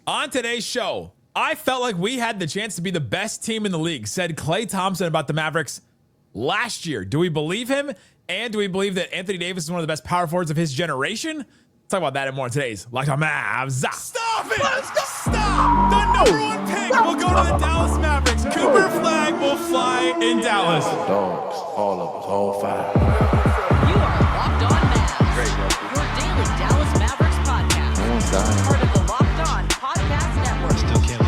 On today's show, I felt like we had the chance to be the best team in the league, said Klay Thompson about the Mavericks last year. Do we believe him? And do we believe that Anthony Davis is one of the best power forwards of his generation? Let's talk about that and more in today's Locked On Mavs. Stop it! Let's go! Stop! The number one pick will go to the Dallas Mavericks. Cooper Flagg will fly in Dallas. Dogs, all of us, all five. You are Locked On Mavs, your daily Dallas Mavericks podcast. Part of the Locked On Podcast Network. Still can't.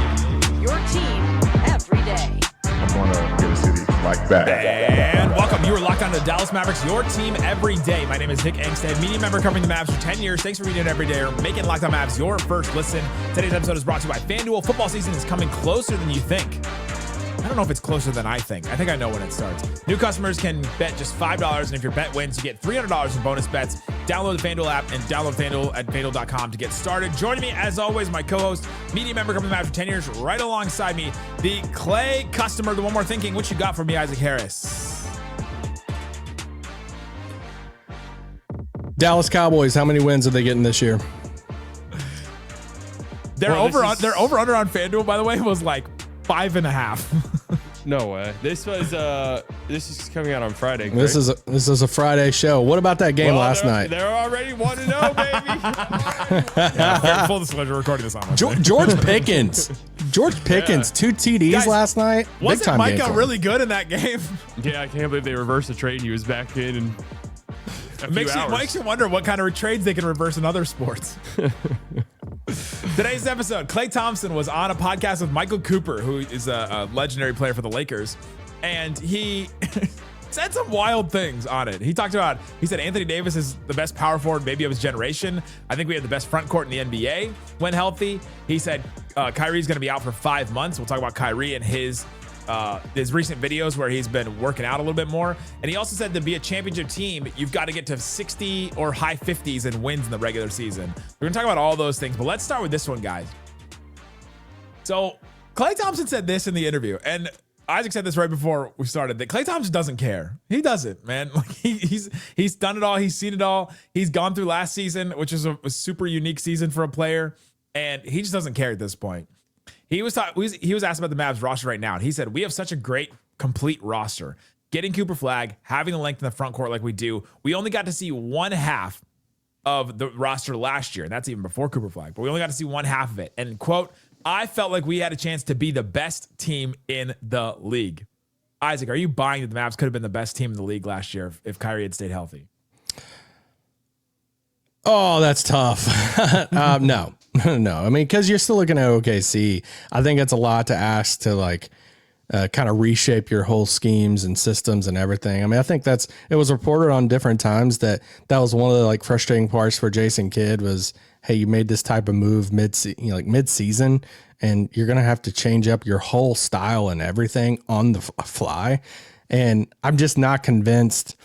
Your team every day. I'm gonna get a city like that. And welcome. You are Locked On to Dallas Mavericks, your team every day. My name is Nick Angstadt, media member covering the Mavs for 10 years. Thanks for reading it every day or making Locked On Mavs your first listen. Today's episode is brought to you by FanDuel. Football season is coming closer than you think. I don't know if it's closer than I think. I think I know when it starts. New customers can bet just $5, and if your bet wins, you get $300 in bonus bets. Download the FanDuel app and download FanDuel at FanDuel.com to get started. Joining me, as always, my co-host, media member covering the Mavs for 10 years, right alongside me, the Klay customer, the one more thinking. What you got for me, Isaac Harris? Dallas Cowboys, how many wins are they getting this year? Their over under on FanDuel, by the way, was like 5.5. No way. This is coming out on Friday. This is a Friday show. What about that game last night? They're already 1-0, baby. Yeah, full disclosure, recording this on Wednesday. George Pickens. George Pickens, 2 TDs Guys, last night. Wasn't Big time Micah game for him. really good in that game? Yeah, I can't believe they reversed the trade and he was back in a few hours. Makes you wonder what kind of trades they can reverse in other sports. Today's episode, Klay Thompson was on a podcast with Michael Cooper, who is a legendary player for the Lakers, and he said some wild things on it. He said Anthony Davis is the best power forward maybe of his generation. I think we have the best front court in the NBA when healthy. He said Kyrie's going to be out for 5 months. We'll talk about Kyrie and his recent videos where he's been working out a little bit more. And he also said to be a championship team, you've got to get to 60 or high 50s in wins in the regular season. We're going to talk about all those things, but let's start with this one, guys. So Klay Thompson said this in the interview, and Isaac said this right before we started, that Klay Thompson doesn't care. He doesn't, man. Like he's done it all. He's seen it all. He's gone through last season, which is a super unique season for a player, and he just doesn't care at this point. He was asked about the Mavs roster right now, and he said, we have such a great, complete roster. Getting Cooper Flagg, having the length in the front court like we do, we only got to see one half of the roster last year, and that's even before Cooper Flagg, but we only got to see one half of it. And, quote, I felt like we had a chance to be the best team in the league. Isaac, are you buying that the Mavs could have been the best team in the league last year if Kyrie had stayed healthy? Oh, that's tough. No. No. I mean, because you're still looking at OKC. I think it's a lot to ask to kind of reshape your whole schemes and systems and everything. I mean, I think it was reported on different times that was one of the frustrating parts for Jason Kidd was, hey, you made this type of move mid-season, and you're going to have to change up your whole style and everything on the fly. And I'm just not convinced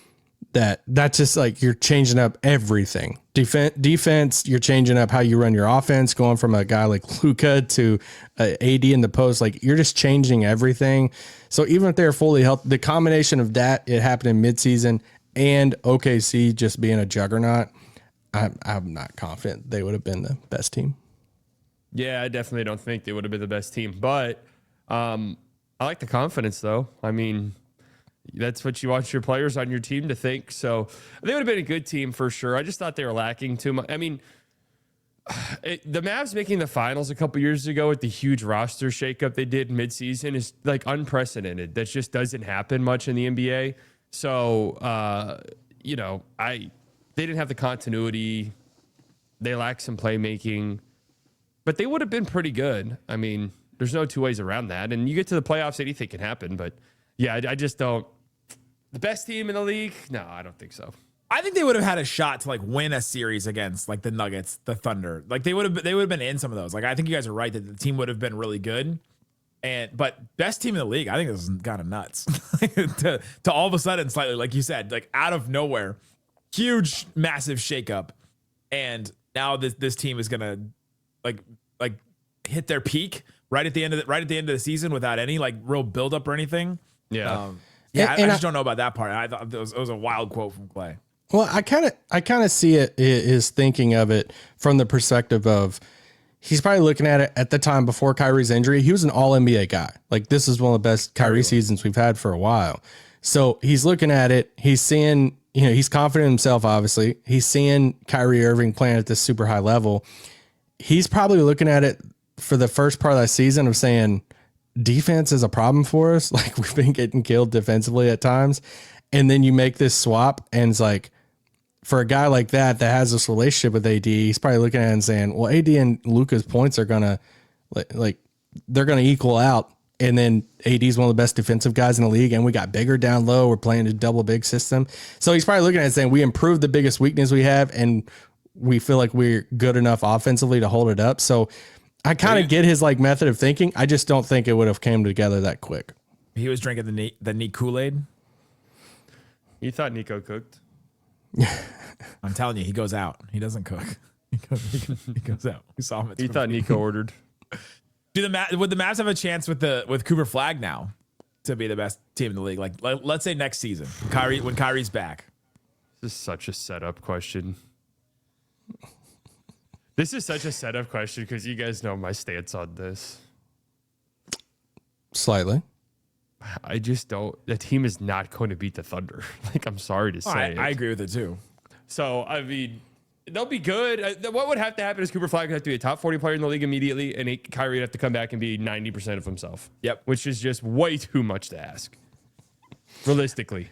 that that's just you're changing up everything. Defense, you're changing up how you run your offense, going from a guy like Luka to AD in the post. You're just changing everything. So even if they're fully healthy, the combination of that, it happened in midseason, and OKC just being a juggernaut, I'm not confident they would have been the best team. Yeah, I definitely don't think they would have been the best team, but I like the confidence, though. I mean, that's what you want your players on your team to think. So they would have been a good team for sure. I just thought they were lacking too much. I mean, the Mavs making the finals a couple years ago with the huge roster shakeup they did midseason is unprecedented. That just doesn't happen much in the NBA. So, they didn't have the continuity. They lacked some playmaking, but they would have been pretty good. I mean, there's no two ways around that. And you get to the playoffs, anything can happen. But yeah, I just don't. The best team in the league? No, I don't think so. I think they would have had a shot to win a series against the Nuggets, the Thunder. They would have been in some of those. I think you guys are right that the team would have been really good. But best team in the league, I think this is kind of nuts. to all of a sudden, slightly, like you said, out of nowhere, huge, massive shakeup, and now this team is gonna hit their peak right at the end of the season without any real buildup or anything. Yeah. I just don't know about that part. I thought it was a wild quote from Klay. Well, I kind of see it is thinking of it from the perspective of he's probably looking at it at the time before Kyrie's injury. He was an all NBA guy. Like, this is one of the best Kyrie seasons we've had for a while. So he's looking at it. He's seeing, he's confident in himself, obviously. He's seeing Kyrie Irving playing at this super high level. He's probably looking at it for the first part of that season of saying, defense is a problem for us. Like, we've been getting killed defensively at times. And then you make this swap, and it's like, for a guy like that has this relationship with AD, he's probably looking at it and saying, well, AD and Luka's points are going to, like, they're going to equal out. And then AD is one of the best defensive guys in the league, and we got bigger down low. We're playing a double big system. So he's probably looking at it saying, we improved the biggest weakness we have, and we feel like we're good enough offensively to hold it up. So I kind of get his like method of thinking. I just don't think it would have came together that quick. He was drinking the neat Kool-Aid. You thought Nico cooked? I'm telling you, he goes out. He doesn't cook. He goes out. We saw him. You thought Nico ordered? Would the Mavs have a chance with Cooper Flagg now to be the best team in the league? Like let's say next season, when Kyrie's back. This is such a setup question. Because you guys know my stance on this. Slightly. I just don't. The team is not going to beat the Thunder. Like, I'm sorry to say it. I agree with it too. So, I mean, they'll be good. What would have to happen is Cooper Flagg would have to be a top 40 player in the league immediately, and Kyrie would have to come back and be 90% of himself. Yep. Which is just way too much to ask. Realistically.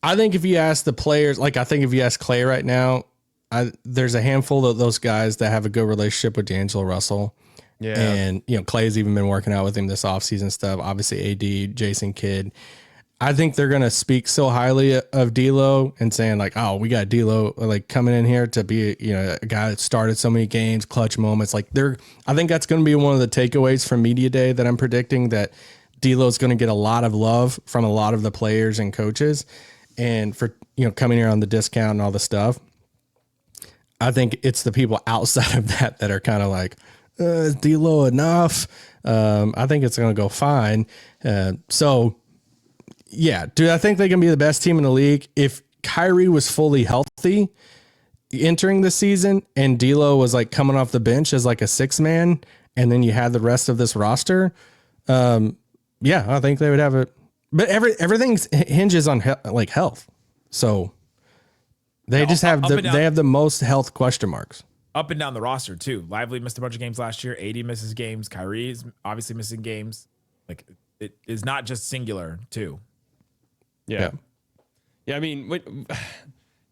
I think if you ask the players, like I think if you ask Klay right now, there's a handful of those guys that have a good relationship with D'Angelo Russell. Yeah. And, Klay's even been working out with him this offseason stuff. Obviously, AD, Jason Kidd. I think they're going to speak so highly of D'Lo and saying like, oh, we got D'Lo like coming in here to be, a guy that started so many games, clutch moments. Like I think that's going to be one of the takeaways from Media Day that I'm predicting, that D'Lo is going to get a lot of love from a lot of the players and coaches. And for, coming here on the discount and all the stuff, I think it's the people outside of that are kind of like, is D'Lo enough? I think it's going to go fine. So, yeah, dude, I think they can be the best team in the league. If Kyrie was fully healthy entering the season and D'Lo was like coming off the bench as like a 6-man, and then you had the rest of this roster, yeah, I think they would have it. But everything hinges on health. So they just have the most health question marks. Up and down the roster too. Lively missed a bunch of games last year. AD misses games. Kyrie is obviously missing games. Like, it is not just singular too. Yeah. I mean,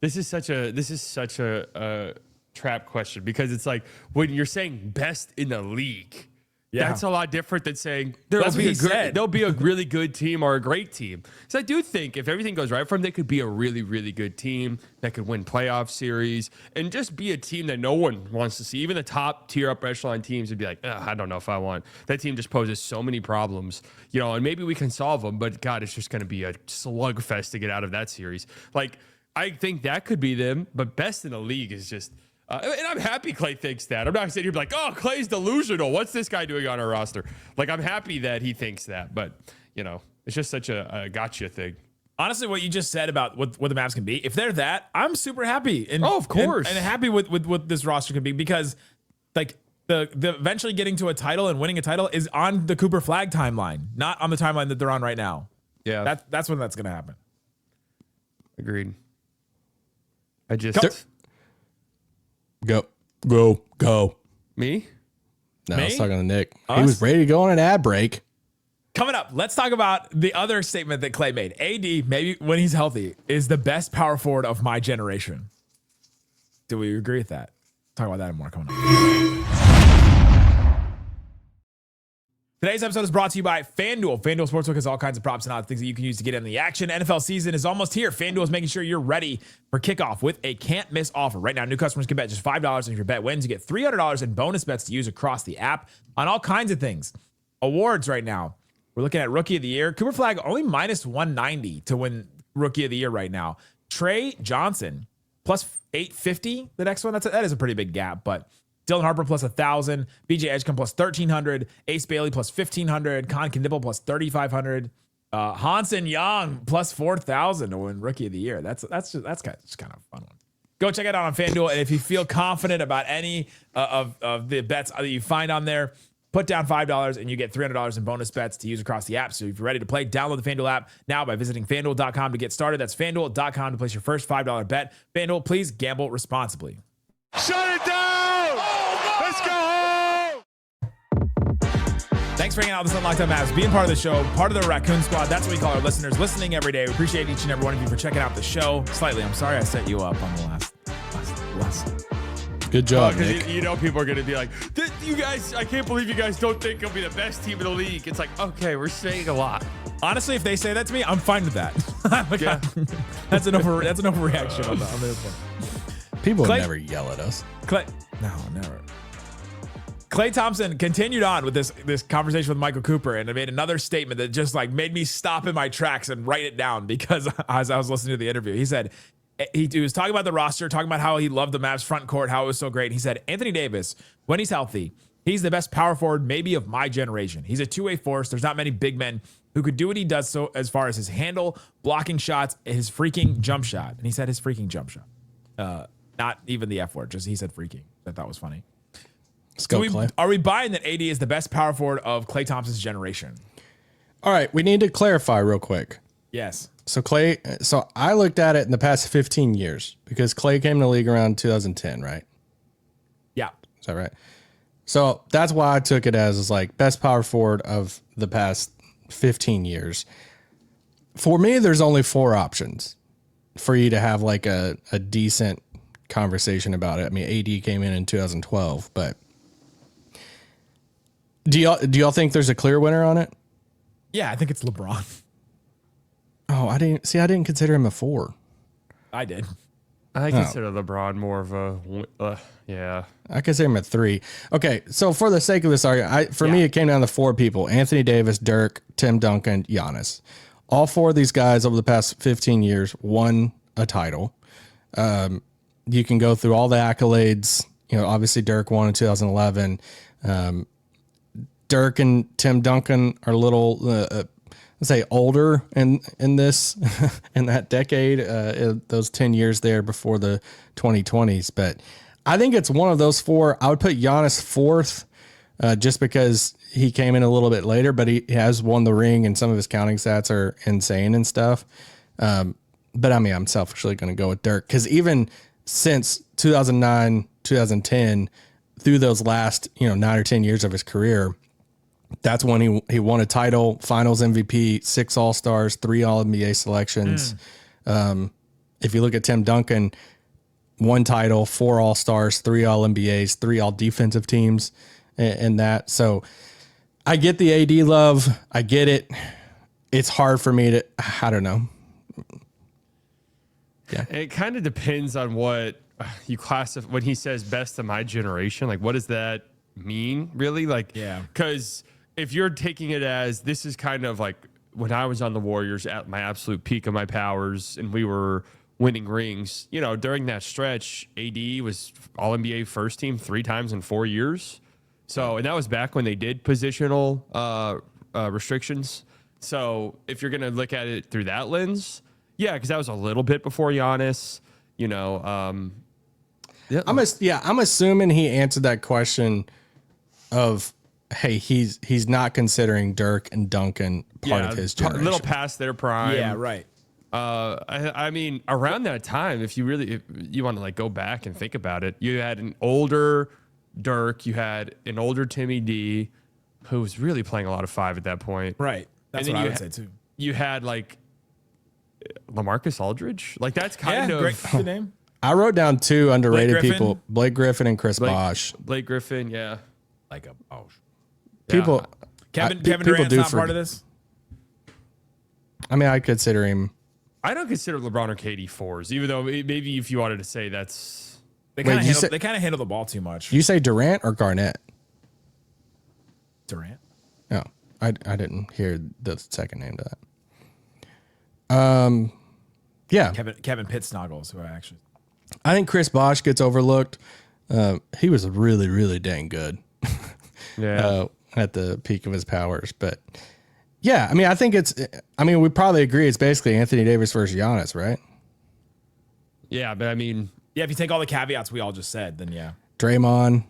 this is such a trap question, because it's like when you're saying best in the league, that's a lot different than saying there'll be a really good team or a great team. So I do think if everything goes right for them, they could be a really, really good team that could win playoff series and just be a team that no one wants to see. Even the top tier upper echelon teams would be like, I don't know if I want. That team just poses so many problems, and maybe we can solve them, but God, it's just going to be a slugfest to get out of that series. Like, I think that could be them, but best in the league is just. And I'm happy Klay thinks that. I'm not sitting here like, oh, Klay's delusional. What's this guy doing on our roster? Like, I'm happy that he thinks that, but it's just such a gotcha thing. Honestly, what you just said about what the Mavs can be, if they're that, I'm super happy. And, of course. And happy with what this roster can be, because like the eventually getting to a title and winning a title is on the Cooper Flagg timeline, not on the timeline that they're on right now. Yeah. That's when that's going to happen. Agreed. I just... Go. Me? No, Me? I was talking to Nick. Us? He was ready to go on an ad break. Coming up, let's talk about the other statement that Klay made. AD, maybe when he's healthy, is the best power forward of my generation. Do we agree with that? Talk about that and more coming up. Today's episode is brought to you by FanDuel. FanDuel Sportsbook has all kinds of props and odds, things that you can use to get in the action. NFL season is almost here. FanDuel is making sure you're ready for kickoff with a can't-miss offer. Right now, new customers can bet just $5, and if your bet wins, you get $300 in bonus bets to use across the app on all kinds of things. Awards right now. We're looking at Rookie of the Year. Cooper Flagg only minus 190 to win Rookie of the Year right now. Trey Johnson plus 850. The next one, that is a pretty big gap, but Dylan Harper plus 1,000, BJ Edgecombe plus 1,300, Ace Bailey plus 1,500, Con Knibble plus 3,500, Hanson Young plus 4,000 to win Rookie of the Year. That's kind of a fun one. Go check it out on FanDuel. And if you feel confident about any of the bets that you find on there, put down $5 and you get $300 in bonus bets to use across the app. So if you're ready to play, download the FanDuel app now by visiting FanDuel.com to get started. That's FanDuel.com to place your first $5 bet. FanDuel, please gamble responsibly. Shut it down! Let's go home! Thanks for hanging out with us on Locked On Mavs, being part of the show, part of the Raccoon Squad. That's what we call our listeners, listening every day. We appreciate each and every one of you for checking out the show. Slightly, I'm sorry I set you up on the last. Good job, Nick. You know people are going to be like, you guys, I can't believe you guys don't think he'll be the best team in the league. It's like, okay, we're saying a lot. Honestly, if they say that to me, I'm fine with that. Yeah. That's an overreaction on this one. People Klay- would never yell at us. No, never. Klay Thompson continued on with this conversation with Michael Cooper and made another statement that just like made me stop in my tracks and write it down because as I was listening to the interview, he said he was talking about the roster, talking about how he loved the Mavs front court, how it was so great. He said, Anthony Davis, when he's healthy, he's the best power forward maybe of my generation. He's a two-way force. There's not many big men who could do what he does so as far as his handle, blocking shots, his freaking jump shot. And he said his freaking jump shot. Not even the F word, just he said freaking. I thought was funny. Let's go, Klay. Are we buying that AD is the best power forward of Klay Thompson's generation? All right, we need to clarify real quick. Yes. So I looked at it in the past 15 years because Klay came to the league around 2010, right? Yeah. Is that right? So that's why I took it as like best power forward of the past 15 years. For me, there's only 4 options for you to have like a decent conversation about it. I mean, AD came in 2012, but do y'all think there's a clear winner on it? Yeah, I think it's LeBron. Oh, I didn't consider him a 4. I did. I consider LeBron more of a, yeah. I consider him a 3. Okay, so for the sake of this argument, for me, it came down to 4 people: Anthony Davis, Dirk, Tim Duncan, Giannis. All 4 of these guys over the past 15 years won a title. You can go through all the accolades. You know, obviously Dirk won in 2011. Dirk and Tim Duncan are a little, let's say, older in this in that decade, those 10 years there before the 2020s. But I think it's one of those 4. I would put Giannis 4th, just because he came in a little bit later, but he has won the ring, and some of his counting stats are insane and stuff. But I mean, I'm selfishly going to go with Dirk because even since 2009, 2010, through those last 9 or 10 years of his career, that's when he won a title, Finals MVP, 6 All-Stars, 3 All-NBA selections. If you look at Tim Duncan, 1 title, 4 All-Stars, 3 All-NBAs, 3 All-Defensive teams, and that. So I get the AD love. I get it. It's hard for me to, I don't know. Yeah. It kind of depends on what you classify when he says best of my generation. Like, what does that mean, really? Like, Yeah. Because if you're taking it as this is kind of like when I was on the Warriors at my absolute peak of my powers and we were winning rings, during that stretch, AD was All NBA first team 3 times in 4 years. So, and that was back when they did positional restrictions. So if you're going to look at it through that lens, yeah, because that was a little bit before Giannis, Yeah. I'm assuming he answered that question of, hey, he's not considering Dirk and Duncan part of his generation. A little past their prime. Yeah, right. I mean, around that time, if you want to like go back and think about it, you had an older Dirk, you had an older Timmy D, who was really playing a lot of 5 at that point. Right. That's And what then I would say too. You had like LaMarcus Aldridge. Like that's kind of great good name. I wrote down 2 underrated Blake Griffin? people: Blake Griffin and Chris Bosh. Blake Griffin. Yeah. People, Kevin people Durant's do not part forget- of this. I mean, I consider him. I don't consider LeBron or KD 4s, even though maybe if you wanted to say that's They kind you of said- handle the ball too much. You say Durant or Garnett? Durant. No, I didn't hear the second name to that. Yeah, Kevin Pittsnoggles, who I actually. I think Chris Bosh gets overlooked. He was really, really dang good at the peak of his powers. But yeah, I mean, I think we probably agree it's basically Anthony Davis versus Giannis, right? yeah, but I mean, Yeah, if you take all the caveats we all just said, then yeah. Draymond.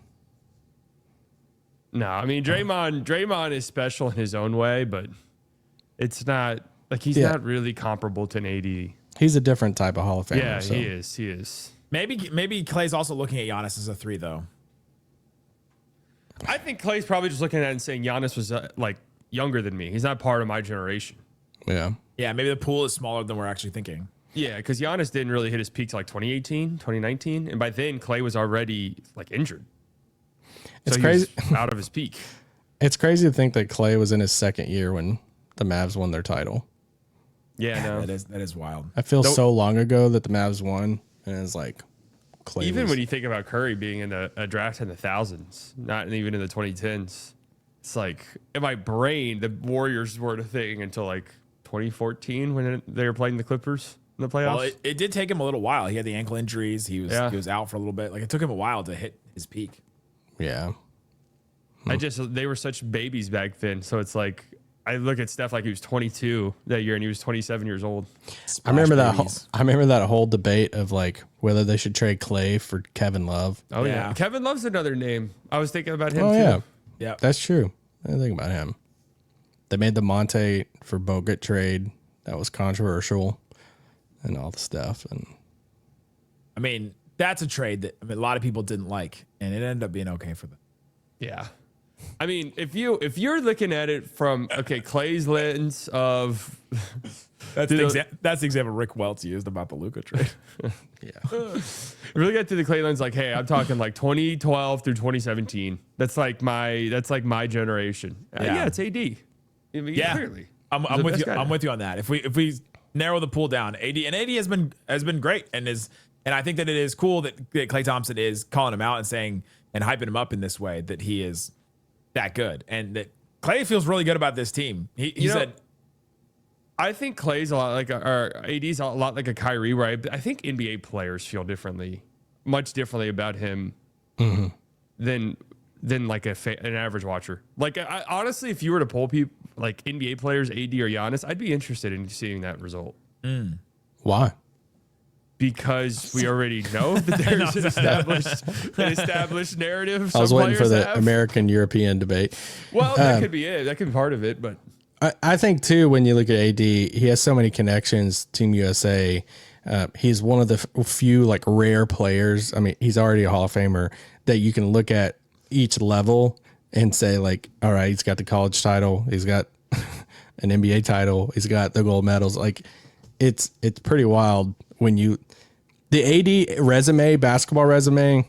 No, I mean Draymond is special in his own way, but it's not like he's not really comparable to an AD. He's a different type of Hall of Famer. Yeah, so. he is. He is. Maybe Clay's also looking at Giannis as a 3 though. I think Clay's probably just looking at it and saying Giannis was like younger than me. He's not part of my generation. Yeah. Yeah, maybe the pool is smaller than we're actually thinking. Yeah, because Giannis didn't really hit his peak till like 2018, 2019, and by then Clay was already like injured. It's so crazy. He was out of his peak. It's crazy to think that Klay was in his second year when the Mavs won their title. Yeah, no. That is wild. I feel so long ago that the Mavs won, and it's like Klay. Even when you think about Curry being in a draft in the thousands, not even in the 2010s, it's like in my brain the Warriors weren't a thing until like 2014 when they were playing the Clippers in the playoffs. Well, it did take him a little while. He had the ankle injuries. He was out for a little bit. Like it took him a while to hit his peak. Yeah. They were such babies back then. So it's like, I look at Steph like he was 22 that year and he was 27 years old. I remember that whole debate of like whether they should trade Klay for Kevin Love. Oh yeah. Kevin Love's another name. I was thinking about him Oh too. yeah. Yeah. That's true. I didn't think about him. They made the Monte for Bogut trade. That was controversial and all the stuff. And I mean, that's a trade that a lot of people didn't like, and it ended up being okay for them. Yeah. I mean, if you're looking at it from Clay's lens of That's the example Rick Welts used about the Luka trade. yeah. if you look at it through the Clay lens, like, hey, I'm talking like 2012 through 2017. That's like my generation. Yeah, it's AD. I mean, Yeah, clearly. I'm with you. I'm with you on that. If we narrow the pool down, AD has been great, and I think that it is cool that Klay Thompson is calling him out and saying and hyping him up in this way that he is that good, and that Klay feels really good about this team. He said, I think Clay's a lot like or AD's a lot like a Kyrie, right? I think NBA players feel much differently about him than like an average watcher. Like honestly, if you were to poll people like NBA players, AD or Giannis, I'd be interested in seeing that result. Why? Because we already know that there's an established narrative. I was waiting for the American-European debate. Well, that could be it. That could be part of it. But I think, too, when you look at AD, he has so many connections, Team USA. He's one of the few, like, rare players. I mean, he's already a Hall of Famer that you can look at each level and say, like, all right, he's got the college title. He's got an NBA title. He's got the gold medals. Like, it's pretty wild when the AD resume, basketball resume,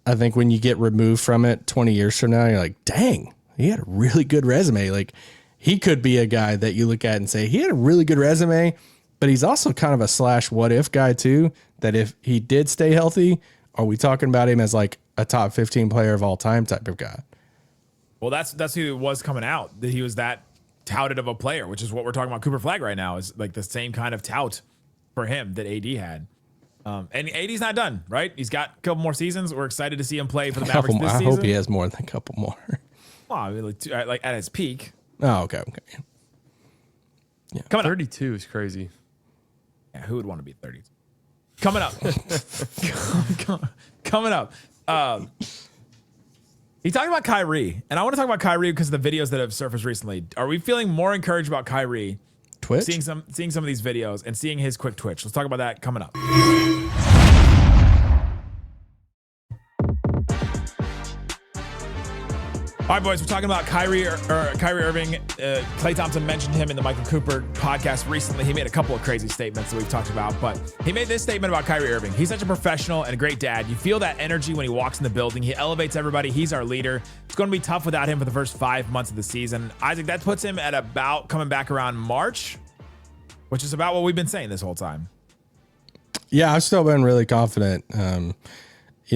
I think when you get removed from it 20 years from now, you're like, dang, he had a really good resume. Like, he could be a guy that you look at and say, he had a really good resume, but he's also kind of a / what if guy too, that if he did stay healthy, are we talking about him as like a top 15 player of all time type of guy? well, that's who was coming out, that he was that touted of a player, which is what we're talking about. Cooper Flagg right now is like the same kind of tout for him that AD had. And AD's not done, right? He's got a couple more seasons. We're excited to see him play for the Mavericks this season. I hope he has more than a couple more. Well, I mean, like at his peak. Oh, okay. Yeah. Coming 32 is crazy. Yeah, who would want to be 32? Coming up. Coming up. He talked about Kyrie, and I want to talk about Kyrie because of the videos that have surfaced recently. Are we feeling more encouraged about Kyrie? Twitch? Seeing some of these videos and seeing his quick twitch. Let's talk about that coming up. All right, boys, we're talking about Kyrie Irving. Klay Thompson mentioned him in the Michael Cooper podcast recently. He made a couple of crazy statements that we've talked about, but he made this statement about Kyrie Irving. He's such a professional and a great dad. You feel that energy when he walks in the building. He elevates everybody. He's our leader. It's going to be tough without him for the first 5 months of the season. Isaac, that puts him at about coming back around March, which is about what we've been saying this whole time. Yeah, I've still been really confident.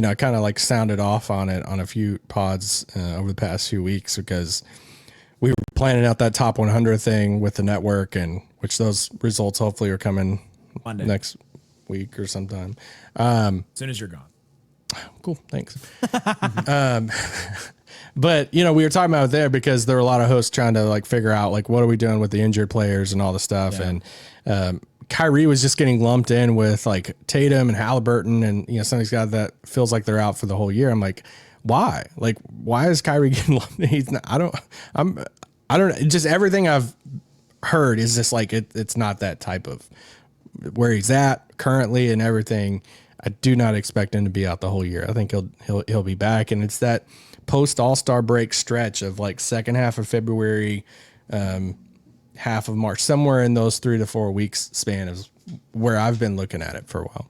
I kind of like sounded off on it on a few pods over the past few weeks because we were planning out that top 100 thing with the network, and which those results hopefully are coming Monday next week or sometime. As soon as you're gone. Cool. Thanks. But, we were talking about it there because there were a lot of hosts trying to like figure out like, what are we doing with the injured players and all the stuff. Yeah. And Kyrie was just getting lumped in with like Tatum and Halliburton, and some of these guys that feels like they're out for the whole year. I'm like, why? Like, why is Kyrie getting lumped in? He's not. I don't. Just everything I've heard is just like it's not that type of where he's at currently and everything. I do not expect him to be out the whole year. I think he'll be back, and it's that post All-Star break stretch of like second half of February, half of March, somewhere in those 3 to 4 weeks span is where I've been looking at it for a while.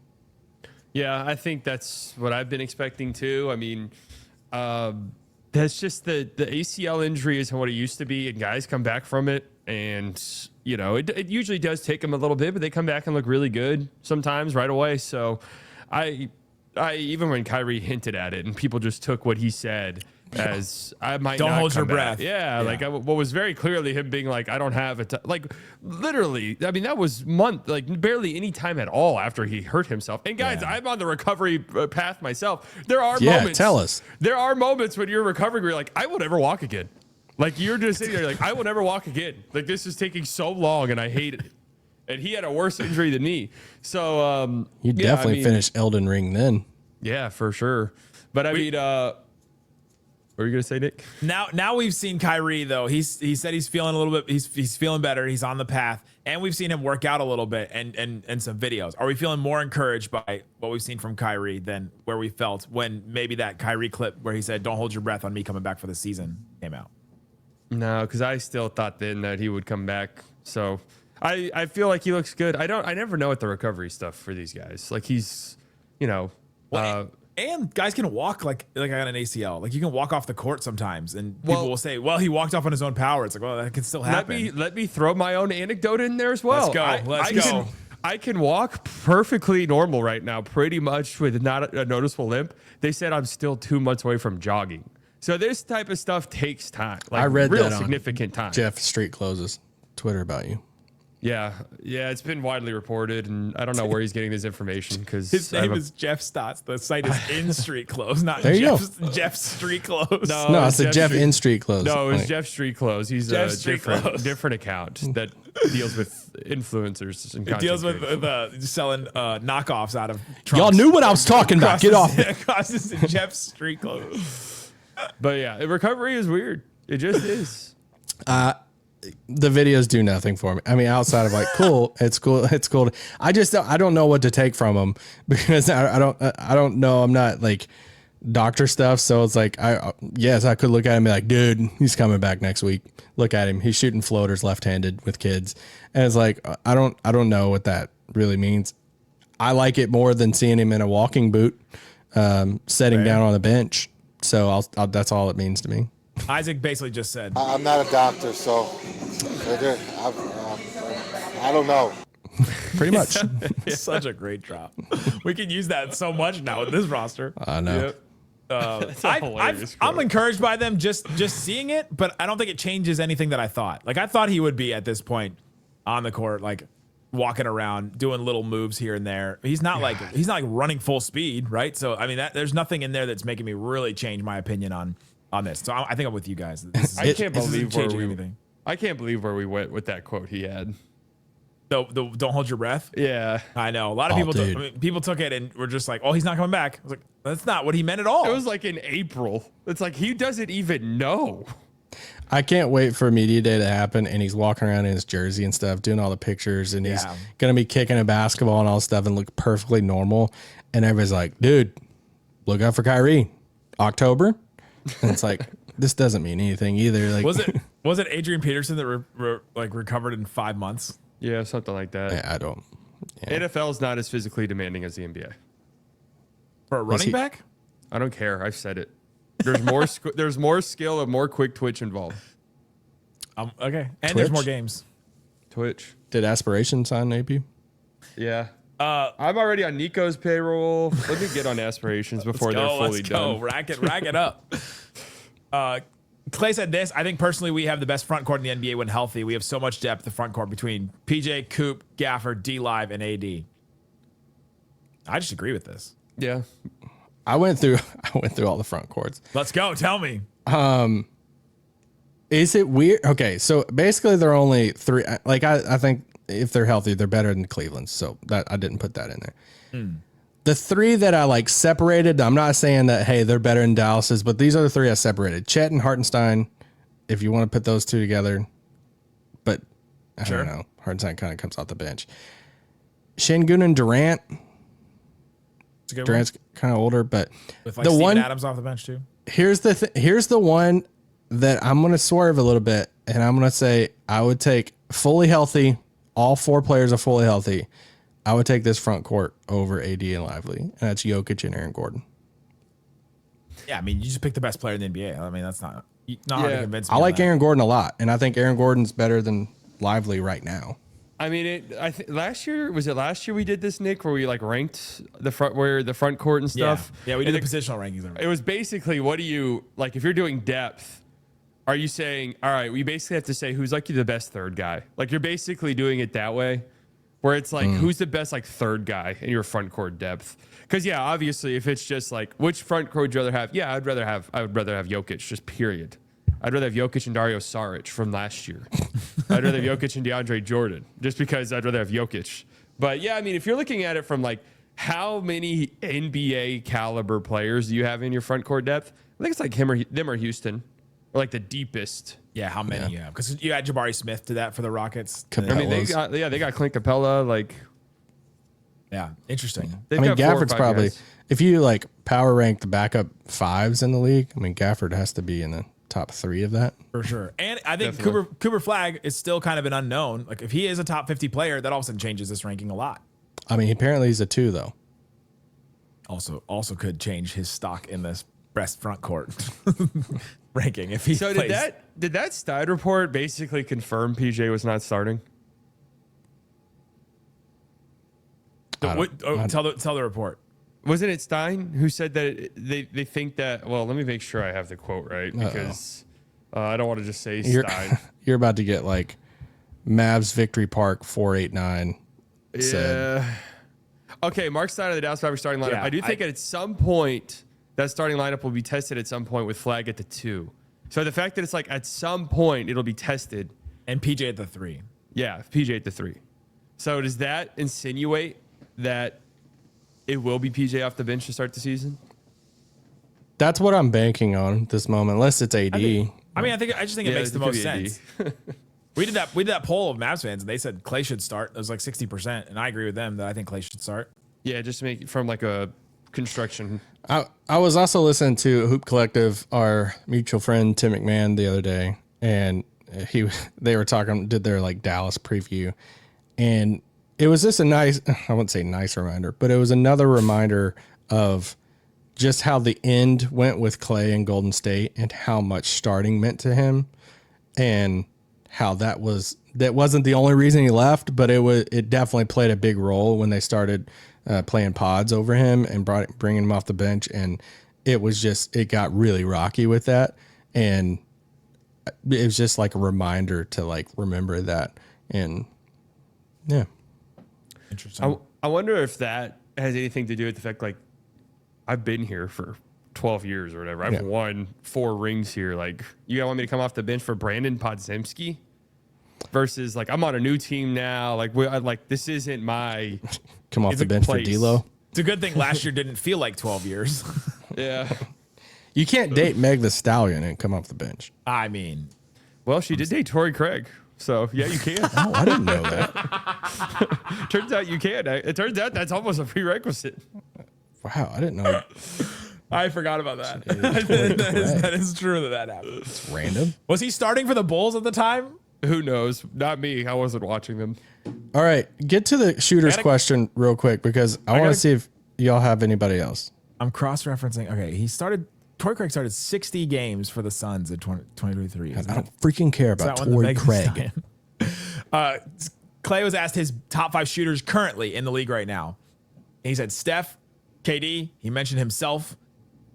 Yeah, I think that's what I've been expecting too. I mean, that's just the ACL injury isn't what it used to be, and guys come back from it, and it usually does take them a little bit, but they come back and look really good sometimes right away. So I even when Kyrie hinted at it and people just took what he said as I might don't not hold come your back. breath. Yeah, like what was very clearly him being like, I don't have it. Like literally, I mean, that was barely any time at all after he hurt himself. And guys, I'm on the recovery path myself. There are moments. Tell us. There are moments when you're recovering where you're like, I will never walk again. Like you're just sitting there like, I will never walk again. Like this is taking so long and I hate it. And he had a worse injury than me. So you definitely finished Elden Ring then. Yeah, for sure. But I mean, what were you gonna say, Nick? Now we've seen Kyrie though. He said he's feeling a little bit. He's feeling better. He's on the path, and we've seen him work out a little bit and some videos. Are we feeling more encouraged by what we've seen from Kyrie than where we felt when maybe that Kyrie clip where he said, "Don't hold your breath on me coming back for the season" came out? No, because I still thought then that he would come back. So I feel like he looks good. I never know what the recovery stuff for these guys. Like he's, and guys can walk like on an ACL. Like you can walk off the court sometimes, and people will say, "Well, he walked off on his own power." It's like, well, that can still happen. Let me throw my own anecdote in there as well. Let's go. I can walk perfectly normal right now, pretty much with not a noticeable limp. They said I'm still 2 months away from jogging. So this type of stuff takes time. Like I read real that significant time. Jeff Street Closes Twitter about you. Yeah, it's been widely reported, and I don't know where he's getting this information because his name is Jeff Stotts. The site is In Street Clothes, not Jeff Street Clothes. No, it's the Jeff In Street Clothes. No, it's Jeff Street Clothes. He's Jeff a different account that deals with influencers and it deals with selling knockoffs out of trunks. Y'all knew what I was talking about. Get off it. Crosses in Jeff Street Clothes. But yeah, recovery is weird. It just is. The videos do nothing for me. I mean, outside of like, cool, it's cool. I don't know what to take from them because I don't know. I'm not like doctor stuff. So it's like, I could look at him and be like, dude, he's coming back next week. Look at him. He's shooting floaters left-handed with kids. And it's like, I don't know what that really means. I like it more than seeing him in a walking boot, sitting down on the bench. So that's all it means to me. Isaac basically just said, I'm not a doctor, so I don't know. Pretty much. Such a great drop. We can use that so much now with this roster. I know. Yep. I'm encouraged by them just seeing it, but I don't think it changes anything that I thought. Like I thought he would be at this point on the court, like walking around, doing little moves here and there. He's not like running full speed, right? So I mean, there's nothing in there that's making me really change my opinion on this. So I think I'm with you guys. I can't believe where we went with that quote he had. Don't hold your breath. Yeah, I know. A lot of people took it and were just like, "Oh, he's not coming back." I was like, "That's not what he meant at all." It was like in April. It's like he doesn't even know. I can't wait for media day to happen, and he's walking around in his jersey and stuff, doing all the pictures, and he's gonna be kicking a basketball and all stuff and look perfectly normal. And everybody's like, "Dude, look out for Kyrie, October." And it's like, this doesn't mean anything either. Like, was it Adrian Peterson that recovered in 5 months? Yeah, something like that. I don't. Yeah. NFL is not as physically demanding as the NBA. For a running back? I don't care. I've said it. There's more. There's more skill and more quick twitch involved. Okay, and Twitch? there's more games. Twitch. Did Aspiration sign AP? Yeah. I'm already on Nico's payroll. Let me get on Aspirations before they're fully done. Rack it up. Klay said this: I think personally we have the best front court in the NBA when healthy. We have so much depth the front court between PJ, Coop, Gafford, D Live, and AD. I just agree with this. Yeah. I went through all the front courts. Let's go. Tell me. Is it weird? Okay, so basically there are only three. Like I think if they're healthy, they're better than Cleveland. So that I didn't put that in there. The three that I like separated, I'm not saying that, hey, they're better than Dallas's, but these are the three I separated. Chet and Hartenstein, if you want to put those two together. But I don't know. Hartenstein kind of comes off the bench. Şengün and Durant. Durant's kind of older, but with like the Steven one Adams off the bench too. Here's the one that I'm going to swerve a little bit, and I'm going to say I would take fully healthy. All four players are fully healthy. I would take this front court over AD and Lively, and that's Jokic and Aaron Gordon. Yeah, I mean, you just pick the best player in the NBA. I mean, that's not hard to convince me. I like Aaron Gordon a lot, and I think Aaron Gordon's better than Lively right now. I mean, last year we did this, Nick, where we like ranked the front court and stuff. Yeah, we did the positional rankings. It was basically, what do you like if you're doing depth? Are you saying, all right, we basically have to say who's like the best third guy? Like you're basically doing it that way, where it's like who's the best like third guy in your front court depth? Because yeah, obviously, if it's just like which front court would you rather have? Yeah, I would rather have Jokic, just period. I'd rather have Jokic and Dario Saric from last year. I'd rather have Jokic and DeAndre Jordan, just because I'd rather have Jokic. But yeah, I mean, if you're looking at it from like how many NBA caliber players do you have in your front court depth? I think it's like them or Houston, or like the deepest. Yeah, how many you have? Because you add Jabari Smith to that for the Rockets. I mean, they got Clint Capella. Like, yeah, interesting. I mean, got 4 or Gafford's 5 probably guys. if you like power rank the backup fives in the league. I mean, Gafford has to be in the top 3 of that for sure. And I think Definitely. Cooper Flagg is still kind of an unknown. Like if he is a top 50 player, that all of a sudden changes this ranking a lot. I mean, apparently he's a 2 though. Also could change his stock in this best front court ranking if he So plays. did that Stein report basically confirm PJ was not starting? Tell the report. Wasn't it Stein who said that they think that? Well, let me make sure I have the quote right, because I don't want to just say Stein. You're about to get like Mavs Victory Park 489. Yeah. Okay, Mark Stein of the Dallas Mavericks starting lineup. Yeah, I do think at some point that starting lineup will be tested at some point with Flagg at the 2. So the fact that it's like at some point it'll be tested. And PJ at the 3. Yeah, PJ at the 3. So does that insinuate that it will be PJ off the bench to start the season? That's what I'm banking on at this moment, unless it's AD. I just think it makes the could most be AD. sense. We did that poll of Mavs fans, and they said Klay should start. It was like 60%, and I agree with them that I think Klay should start. Yeah, just to make it from like a construction. I was also listening to Hoop Collective, our mutual friend Tim McMahon, the other day, and they were did their like Dallas preview, and it was just a nice, I wouldn't say nice reminder, but it was another reminder of just how the end went with Klay and Golden State and how much starting meant to him, and how that wasn't the only reason he left, but it definitely played a big role when they started playing pods over him and bringing him off the bench, and it got really rocky with that, and it was just like a reminder to like remember that, and yeah. Interesting. I wonder if that has anything to do with the fact, like, I've been here for 12 years or whatever. I've won 4 rings here. Like, you want me to come off the bench for Brandon Podziemski versus like I'm on a new team now. Like, this isn't my come off the bench place. for D'Lo. It's a good thing last year didn't feel like 12 years. Yeah. You can't date Meg the Stallion and come off the bench. I mean, Well, she did date Torrey Craig. So, yeah, you can. Oh, I didn't know that. Turns out you can. It turns out that's almost a prerequisite. Wow, I didn't know. I forgot about that. Craig. That is true that happened. It's random. Was he starting for the Bulls at the time? Who knows? Not me. I wasn't watching them. All right, get to the shooters Gotta- question real quick because I want gotta- to see if y'all have anybody else. I'm cross-referencing. Okay, Torrey Craig started 60 games for the Suns in 2023. I don't freaking care about that one the Torrey Megan Craig. Stallion? Klay was asked his top 5 shooters currently in the league right now. He said Steph, KD. He mentioned himself,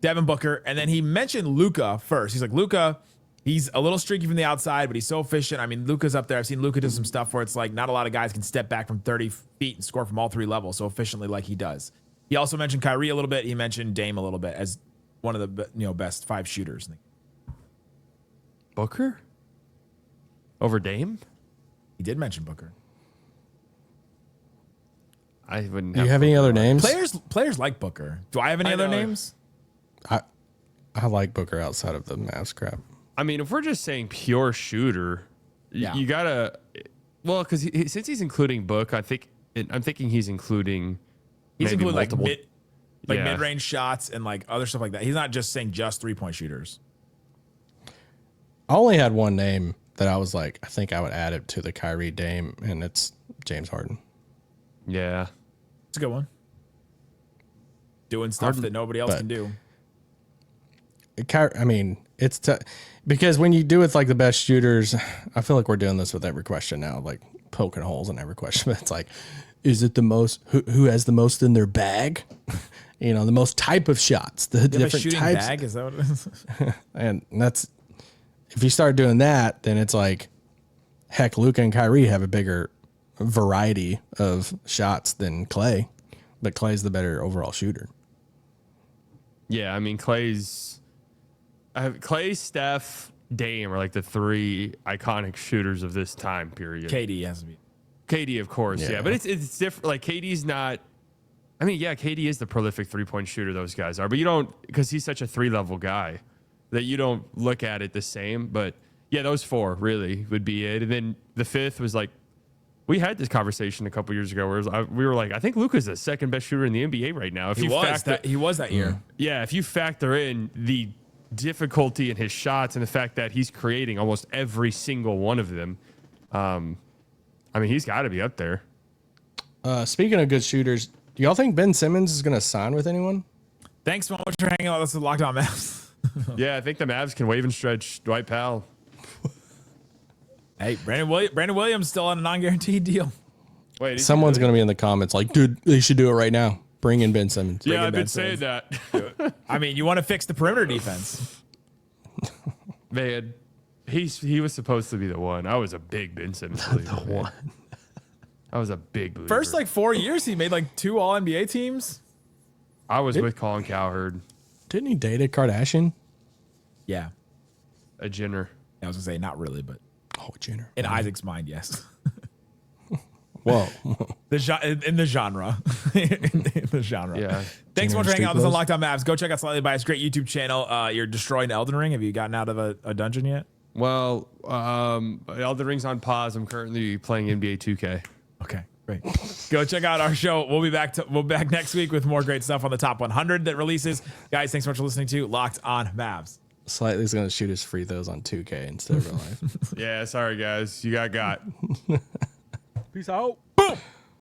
Devin Booker, and then he mentioned Luka first. He's like, Luka, he's a little streaky from the outside, but he's so efficient. I mean, Luka's up there. I've seen Luka do some stuff where it's like not a lot of guys can step back from 30 feet and score from all 3 levels so efficiently like he does. He also mentioned Kyrie a little bit. He mentioned Dame a little bit as one of the best 5 shooters. Booker? Over Dame? He did mention Booker. I wouldn't. Do you have any other names? Players like Booker. Do I have any other names? I like Booker outside of the Mavs crap. I mean, if we're just saying pure shooter, you gotta. Well, because since he's including Book, I'm thinking he's including. He's including multiple, mid-range shots and like other stuff like that. He's not just saying just 3-point shooters. I only had one name that I was like, I think I would add it to the Kyrie Dame, and it's James Harden. Yeah, it's a good one. Doing stuff that nobody else can do. I mean, it's because when you do it with like the best shooters, I feel like we're doing this with every question now, like poking holes in every question. But it's like, is it the most who has the most in their bag? The most type of shots, the different types. Bag, is that what it is? And that's if you start doing that, then it's like, heck, Luka and Kyrie have a bigger variety of shots than Klay, but Klay's the better overall shooter. Yeah, I mean Klay, Steph, Dame are like the three iconic shooters of this time period. KD has to be. KD, of course, yeah. But it's different. Like KD's not. I mean, yeah, KD is the prolific 3-point shooter those guys are, but you don't, because he's such a 3-level guy that you don't look at it the same. But yeah, those four really would be it. And then the fifth was like, we had this conversation a couple years ago where we were like, I think Luka's the second best shooter in the NBA right now. He was that year. Yeah, if you factor in the difficulty in his shots and the fact that he's creating almost every single one of them, I mean, he's got to be up there. Speaking of good shooters, do y'all think Ben Simmons is going to sign with anyone? Thanks so much for hanging out with us at Locked On Mavs. Yeah, I think the Mavs can wave and stretch Dwight Powell. Hey, Brandon Williams still on a non-guaranteed deal. Wait, someone's going to be in the comments like, dude, they should do it right now. Bring in Ben Simmons. Yeah, I've been saying that. I mean, you want to fix the perimeter defense. Man, he was supposed to be the one. I was a big Ben Simmons believer. I was a big believer. First 4 years, he made 2 All-NBA teams. I was with Colin Cowherd. Didn't he date a Kardashian? Yeah. A Jenner. I was going to say, not really, but. Oh, Jenner. In Isaac's mind, yes. Whoa. In the genre. in the genre. Yeah. Thanks so much for hanging out with us on Locked On Mavs. Go check out Slightly Biased, great YouTube channel. You're destroying Elden Ring. Have you gotten out of a dungeon yet? Well, Elden Ring's on pause. I'm currently playing NBA 2K. Okay, great. Go check out our show. We'll be back next week with more great stuff on the top 100 that releases. Guys, thanks so much for listening to Locked On Mavs. Slightly's going to shoot his free throws on 2K instead of real life. Yeah, sorry guys. You got. Peace out. Boom.